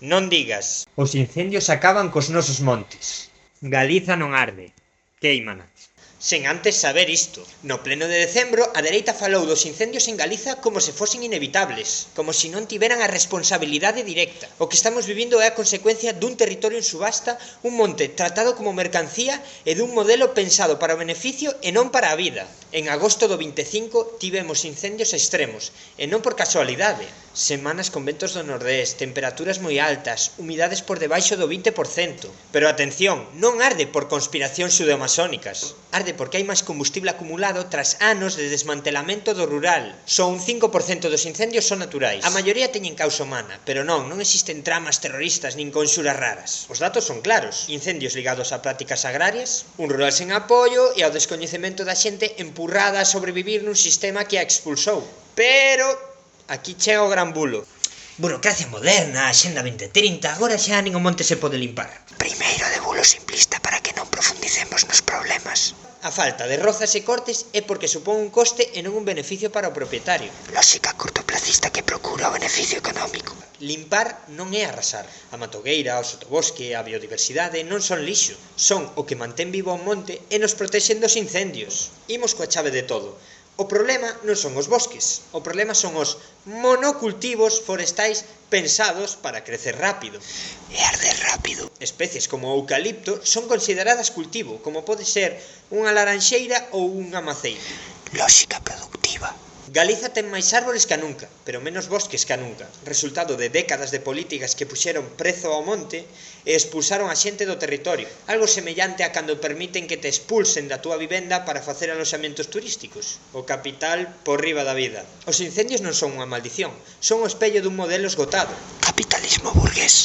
Non digas. Os incendios acaban cos nosos montes. Galiza non arde, quéimana. Sen antes saber isto. No pleno de decembro, a dereita falou dos incendios en Galiza como se fosen inevitables, como se non tiveran a responsabilidade directa. O que estamos vivindo é a consecuencia dun territorio en subasta, un monte tratado como mercancía e dun modelo pensado para o beneficio e non para a vida. En agosto do 25 tivemos incendios extremos, e non por casualidade. Semanas con ventos do nordés, temperaturas moi altas, humidades por debaixo do 20%. Pero atención, non arde por conspiracións pseudomasónicas. Arde porque hai máis combustible acumulado tras anos de desmantelamento do rural. Só un 5% dos incendios son naturais. A maioría teñen causa humana, pero non existen tramas terroristas nin conxuras raras. Os datos son claros. Incendios ligados a prácticas agrarias, un rural sen apoio e ao descoñecemento da xente empurrada a sobrevivir nun sistema que a expulsou. Pero aquí chega o gran bulo. Burocracia moderna, Axenda 2030, agora xa nin o monte se pode limpar. Primeiro de bulo simplista para que non profundicemos nos problemas. A falta de rozas e cortes é porque supón un coste e non un beneficio para o propietario. Lógica cortoplacista que procura o beneficio económico. Limpar non é arrasar. A matogueira, o sotobosque, a biodiversidade non son lixo. Son o que mantén vivo o monte e nos protexen dos incendios. Imos coa chave de todo. O problema non son os bosques, o problema son os monocultivos forestais pensados para crecer rápido. E arder rápido. Especies como o eucalipto son consideradas cultivo, como pode ser unha laranxeira ou unha maceira. Lógica productiva. Galiza ten máis árbores que nunca, pero menos bosques que nunca, resultado de décadas de políticas que puxeron prezo ao monte e expulsaron a xente do territorio, algo semellante a cando permiten que te expulsen da túa vivenda para facer aloxamentos turísticos. O capital por riba da vida. Os incendios non son unha maldición, son o espello dun modelo esgotado. Capitalismo burgués.